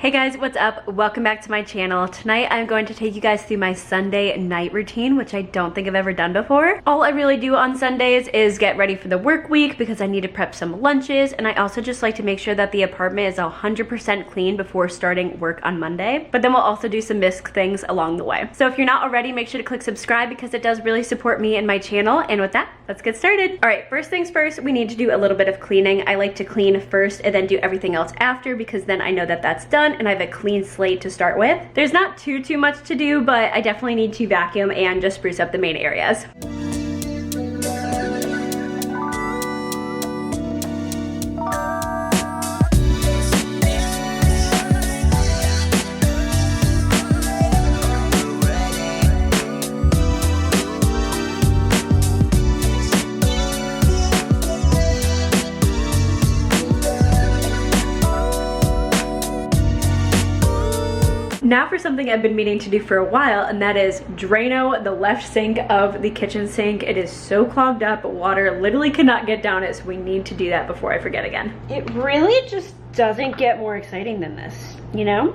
Hey guys, what's up? Welcome back to my channel. Tonight I'm going to take you guys through my Sunday night routine, which I don't think I've ever done before. All I really do on Sundays is get ready for the work week because I need to prep some lunches, and I also just like to make sure that the apartment is 100% clean before starting work on Monday. But then we'll also do some misc things along the way. So if you're not already, make sure to click subscribe because it does really support me and my channel. And with that, let's get started. All right, first things first, we need to do a little bit of cleaning. I like to clean first and then do everything else after because then I know that that's done and I have a clean slate to start with. There's not too much to do, but I definitely need to vacuum and just spruce up the main areas. Now for something I've been meaning to do for a while, and that is Drano the left sink of the kitchen sink. It is so clogged up, water literally cannot get down it, so we need to do that before I forget again. It really just doesn't get more exciting than this, you know?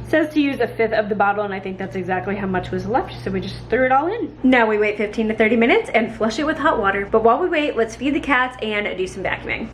It says to use 1/5 of the bottle, and I think that's exactly how much was left, so we just threw it all in. Now we wait 15 to 30 minutes and flush it with hot water. But while we wait, let's feed the cats and do some vacuuming.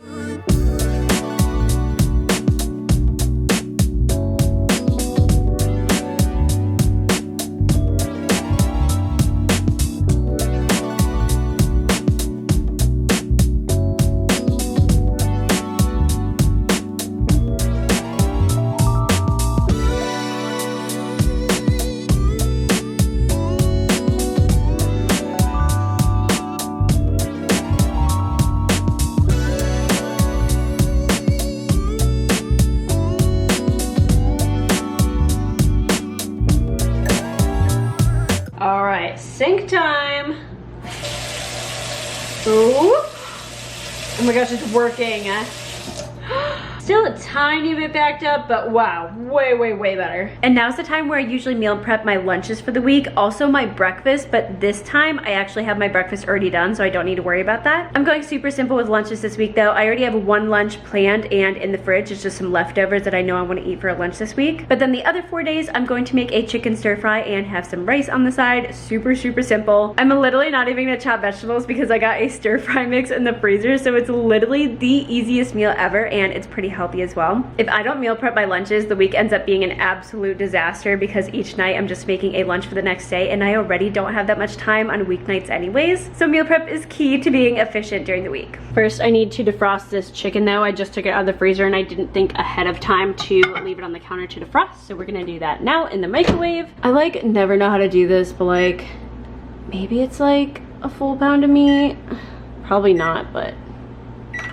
All right, sink time. Ooh. Oh my gosh, it's working. Still a tiny bit backed up, but wow, way better. And now's the time where I usually meal prep my lunches for the week, also my breakfast, but this time I actually have my breakfast already done, so I don't need to worry about that. I'm going super simple with lunches this week though. I already have one lunch planned and in the fridge. It's just some leftovers that I know I want to eat for a lunch this week. But then the other 4 days, I'm going to make a chicken stir fry and have some rice on the side. Super simple. I'm literally not even gonna chop vegetables because I got a stir fry mix in the freezer, so it's literally the easiest meal ever, and it's pretty healthy as well. If I don't meal prep my lunches, the week ends up being an absolute disaster because each night I'm just making a lunch for the next day, and I already don't have that much time on weeknights anyways. So meal prep is key to being efficient during the week. First, I need to defrost this chicken though. I just took it out of the freezer and I didn't think ahead of time to leave it on the counter to defrost. So we're gonna do that now in the microwave. I like never know how to do this, but like maybe it's like a full pound of meat. Probably not, but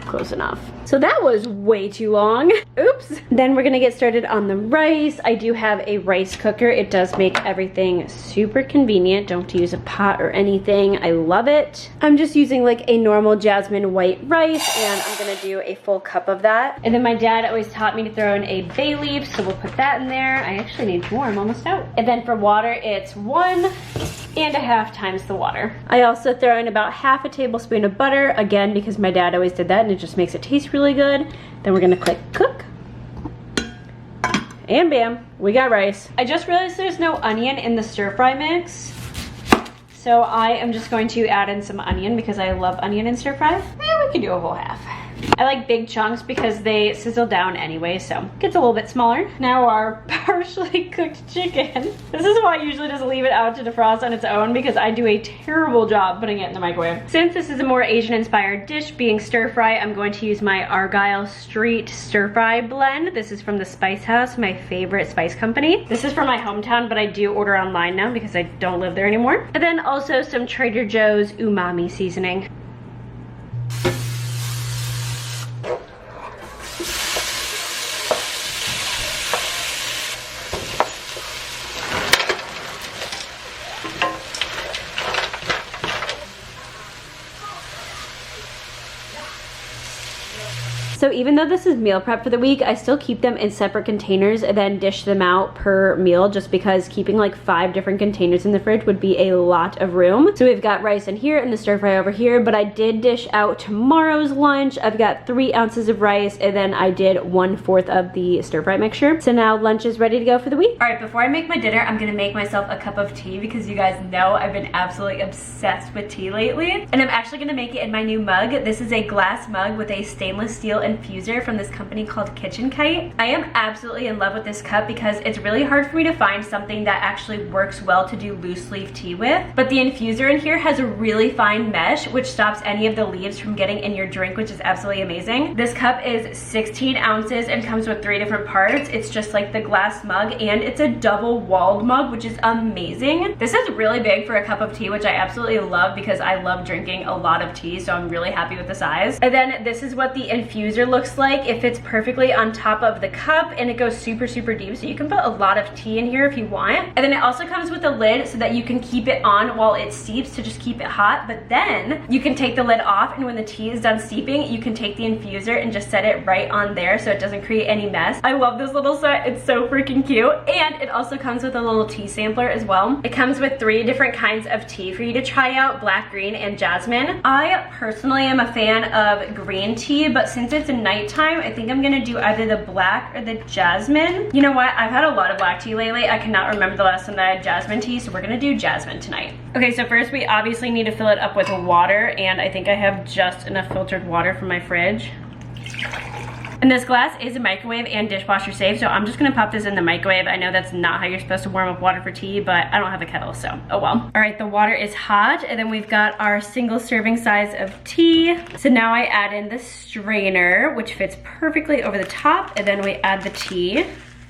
close enough. So that was way too long. Oops. Then we're gonna get started on the rice. I do have a rice cooker. It does make everything super convenient. Don't have to use a pot or anything. I love it. I'm just using like a normal jasmine white rice, and I'm gonna do a full cup of that. And then my dad always taught me to throw in a bay leaf, so we'll put that in there. I actually need more, I'm almost out. And then for water, it's 1.5 times the water. I also throw in about 1/2 tablespoon of butter, again, because my dad always did that and it just makes it taste really good. Then we're gonna click cook. And bam, we got rice. I just realized there's no onion in the stir fry mix. So I am just going to add in some onion because I love onion in stir fry. And we can do a whole half. I like big chunks because they sizzle down anyway, so it gets a little bit smaller. Now our partially cooked chicken. This is why I usually just leave it out to defrost on its own because I do a terrible job putting it in the microwave. Since this is a more Asian inspired dish being stir fry, I'm going to use my Argyle Street stir fry blend. This is from the Spice House, my favorite spice company. This is from my hometown, but I do order online now because I don't live there anymore. And then also some Trader Joe's umami seasoning. So even though this is meal prep for the week, I still keep them in separate containers and then dish them out per meal, just because keeping like 5 different containers in the fridge would be a lot of room. So we've got rice in here and the stir fry over here, but I did dish out tomorrow's lunch. I've got 3 ounces of rice, and then I did 1/4 of the stir fry mixture. So now lunch is ready to go for the week. All right, before I make my dinner, I'm gonna make myself a cup of tea because you guys know I've been absolutely obsessed with tea lately. And I'm actually gonna make it in my new mug. This is a glass mug with a stainless steel infuser from this company called Kitchen Kite. I am absolutely in love with this cup because it's really hard for me to find something that actually works well to do loose leaf tea with. But the infuser in here has a really fine mesh, which stops any of the leaves from getting in your drink, which is absolutely amazing. This cup is 16 ounces and comes with 3 different parts. It's just like the glass mug, and it's a double walled mug, which is amazing. This is really big for a cup of tea, which I absolutely love because I love drinking a lot of tea, so I'm really happy with the size. And then this is what the infuser looks like. It fits perfectly on top of the cup, and it goes super, super deep, so you can put a lot of tea in here if you want. And then it also comes with a lid so that you can keep it on while it steeps to just keep it hot, but then you can take the lid off, and when the tea is done steeping, you can take the infuser and just set it right on there so it doesn't create any mess. I love this little set. It's so freaking cute. And it also comes with a little tea sampler as well. It comes with 3 different kinds of tea for you to try out: black, green, and jasmine. I personally am a fan of green tea, but since it's nighttime, I think I'm gonna do either the black or the jasmine. You know what? I've had a lot of black tea lately. I cannot remember the last time that I had jasmine tea, so we're gonna do jasmine tonight. Okay, so first we obviously need to fill it up with water, and I think I have just enough filtered water from my fridge. And this glass is a microwave and dishwasher safe, so I'm just gonna pop this in the microwave. I know that's not how you're supposed to warm up water for tea, but I don't have a kettle, so oh well. All right, the water is hot, and then we've got our single serving size of tea. So now I add in the strainer, which fits perfectly over the top, and then we add the tea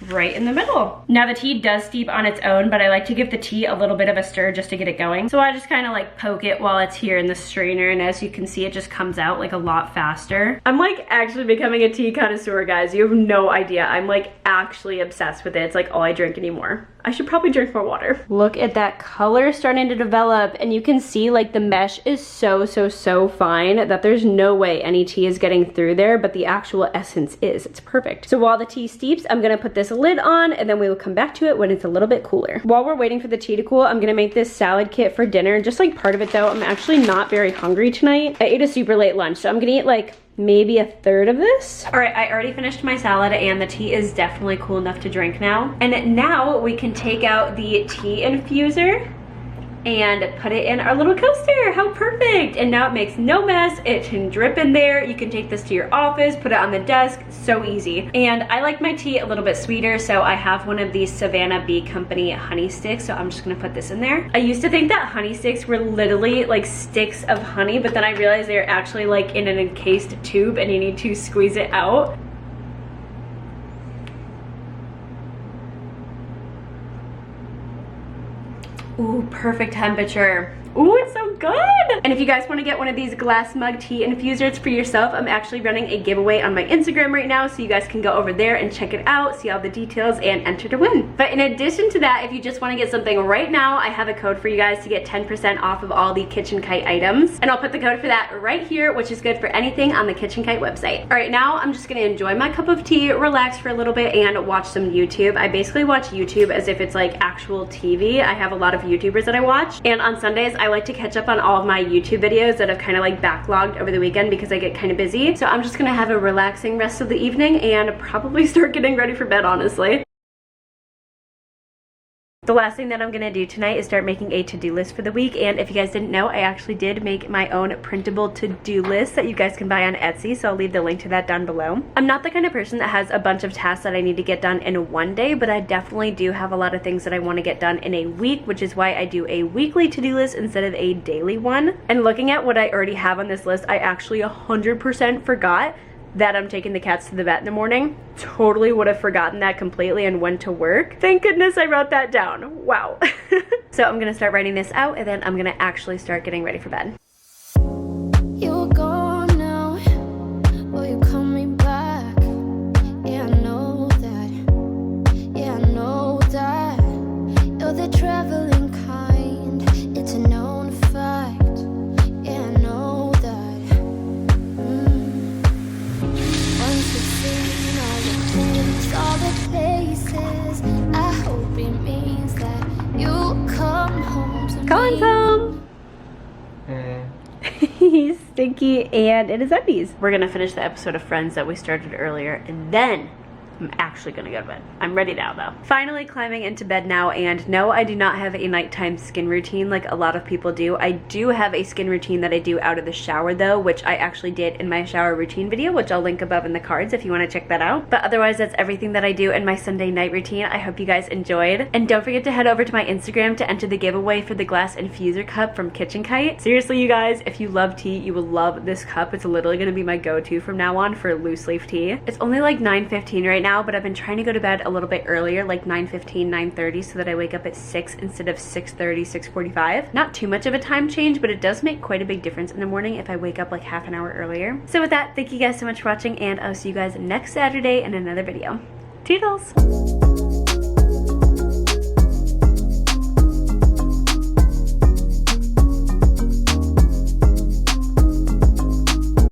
right in the middle. Now the tea does steep on its own, but I like to give the tea a little bit of a stir just to get it going. So I just kind of like poke it while it's here in the strainer, and as you can see, it just comes out like a lot faster. I'm like actually becoming a tea connoisseur, guys. You have no idea. I'm like actually obsessed with it. It's like all I drink anymore. I should probably drink more water. Look at that color starting to develop, and you can see like the mesh is so fine that there's no way any tea is getting through there, but the actual essence is. It's perfect. So while the tea steeps, I'm gonna put this lid on, and then we will come back to it when it's a little bit cooler. While we're waiting for the tea to cool, I'm gonna make this salad kit for dinner. Just like part of it though, I'm actually not very hungry tonight. I ate a super late lunch, so I'm gonna eat like maybe a third of this. All right, I already finished my salad, and the tea is definitely cool enough to drink now. And now we can take out the tea infuser and put it in our little coaster. How perfect. And now it makes no mess. It can drip in there. You can take this to your office, put it on the desk, so easy. And I like my tea a little bit sweeter, so I have one of these Savannah Bee Company honey sticks, so I'm just gonna put this in there. I used to think that honey sticks were literally like sticks of honey, but then I realized they're actually like in an encased tube, and you need to squeeze it out. Ooh, perfect temperature. Ooh, it's so good. And if you guys want to get one of these glass mug tea infusers for yourself, I'm actually running a giveaway on my Instagram right now, so you guys can go over there and check it out, see all the details, and enter to win. But in addition to that, if you just want to get something right now, I have a code for you guys to get 10% off of all the Kitchen Kite items. And I'll put the code for that right here, which is good for anything on the Kitchen Kite website. All right, now I'm just gonna enjoy my cup of tea, relax for a little bit, and watch some YouTube. I basically watch YouTube as if it's like actual TV. I have a lot of YouTubers that I watch, and on Sundays, I like to catch up on all of my YouTube videos that I've kind of like backlogged over the weekend because I get kind of busy. So I'm just gonna have a relaxing rest of the evening and probably start getting ready for bed, honestly. The last thing that I'm gonna do tonight is start making a to-do list for the week, and if you guys didn't know, I actually did make my own printable to-do list that you guys can buy on Etsy, so I'll leave the link to that down below. I'm not the kind of person that has a bunch of tasks that I need to get done in one day, but I definitely do have a lot of things that I want to get done in a week, which is why I do a weekly to-do list instead of a daily one. And looking at what I already have on this list, I actually 100% forgot that I'm taking the cats to the vet in the morning. Totally would have forgotten that completely and went to work. Thank goodness I wrote that down. Wow. So I'm gonna start writing this out, and then I'm gonna actually start getting ready for bed. You're gone now, will you call me back? Yeah, I know that. Yeah, I know that. You're the traveling kind, it's a known fact. Yeah, I know that. Colin's home. He's stinky and in his undies. We're gonna finish the episode of Friends that we started earlier, and then I'm actually gonna go to bed. I'm ready now though. Finally climbing into bed now, and no, I do not have a nighttime skin routine like a lot of people do. I do have a skin routine that I do out of the shower though, which I actually did in my shower routine video, which I'll link above in the cards if you want to check that out. But otherwise, that's everything that I do in my Sunday night routine. I hope you guys enjoyed. And don't forget to head over to my Instagram to enter the giveaway for the glass infuser cup from Kitchen Kite. Seriously, you guys, if you love tea, you will love this cup. It's literally gonna be my go-to from now on for loose leaf tea. It's only like 9:15 right now, but I've been trying to go to bed a little bit earlier, like 9:15, 9:30, so that I wake up at 6 instead of 6:30, 6:45. Not too much of a time change, but it does make quite a big difference in the morning if I wake up like half an hour earlier. So with that, thank you guys so much for watching, and I'll see you guys next Saturday in another video. Toodles!